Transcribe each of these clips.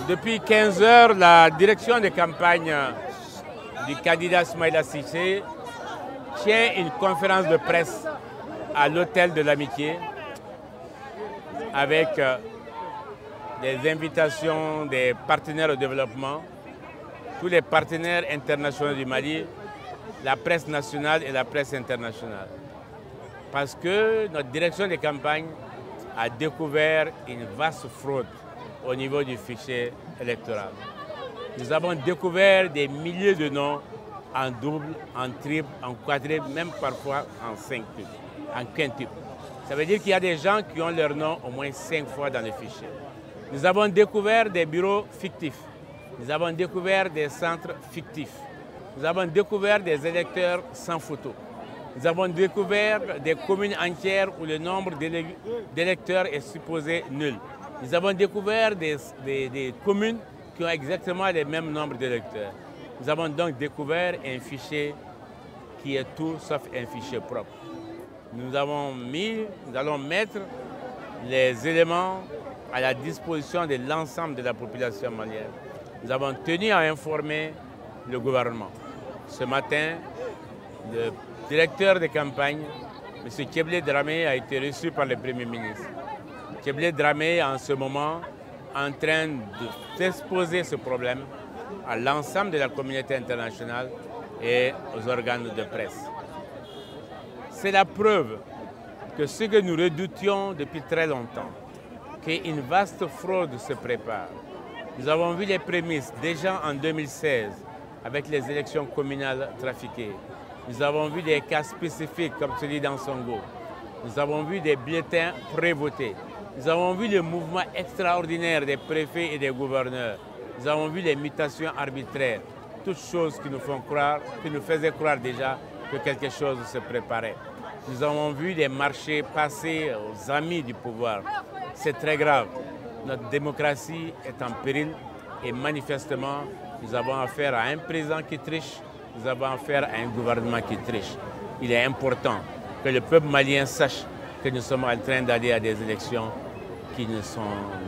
Depuis 15 heures, la direction de campagne du candidat Soumaïla Cissé tient une conférence de presse à l'hôtel de l'Amitié avec des invitations des partenaires au développement, tous les partenaires internationaux du Mali, la presse nationale et la presse internationale. Parce que notre direction de campagne a découvert une vaste fraude au niveau du fichier électoral. Nous avons découvert des milliers de noms en double, en triple, en quadruple, même parfois en cinquuple, en quintuple. Ça veut dire qu'il y a des gens qui ont leur nom au moins 5 fois dans le fichier. Nous avons découvert des bureaux fictifs. Nous avons découvert des centres fictifs. Nous avons découvert des électeurs sans photo. Nous avons découvert des communes entières où le nombre d'électeurs est supposé nul. Nous avons découvert des communes qui ont exactement le même nombre d'électeurs. Nous avons donc découvert un fichier qui est tout sauf un fichier propre. Nous allons mettre les éléments à la disposition de l'ensemble de la population malienne. Nous avons tenu à informer le gouvernement. Ce matin, le directeur de campagne, M. Keblé Dramé, a été reçu par le Premier ministre. Keblé Dramé est en ce moment en train d'exposer ce problème à l'ensemble de la communauté internationale et aux organes de presse. C'est la preuve que ce que nous redoutions depuis très longtemps, qu'une vaste fraude se prépare. Nous avons vu les prémices déjà en 2016 avec les élections communales trafiquées. Nous avons vu des cas spécifiques comme celui d'Ansongo. Nous avons vu des bulletins prévotés. Nous avons vu le mouvement extraordinaire des préfets et des gouverneurs. Nous avons vu les mutations arbitraires. Toutes choses qui nous font croire, qui nous faisaient croire déjà que quelque chose se préparait. Nous avons vu des marchés passer aux amis du pouvoir. C'est très grave. Notre démocratie est en péril et manifestement, nous avons affaire à un président qui triche, nous avons affaire à un gouvernement qui triche. Il est important que le peuple malien sache que nous sommes en train d'aller à des élections qui ne sont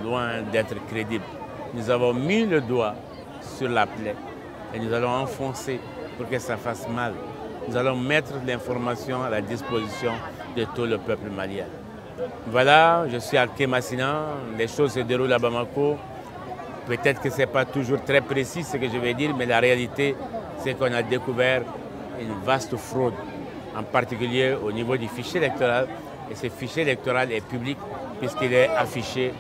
loin d'être crédibles. Nous avons mis le doigt sur la plaie et nous allons enfoncer pour que ça fasse mal. Nous allons mettre l'information à la disposition de tout le peuple malien. Voilà, je suis à Kémassina, les choses se déroulent à Bamako. Peut-être que ce n'est pas toujours très précis ce que je vais dire, mais la réalité, c'est qu'on a découvert une vaste fraude, en particulier au niveau du fichier électoral. Et ce fichier électoral est public puisqu'il est affiché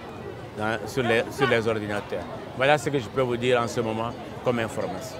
sur les ordinateurs. Voilà ce que je peux vous dire en ce moment comme information.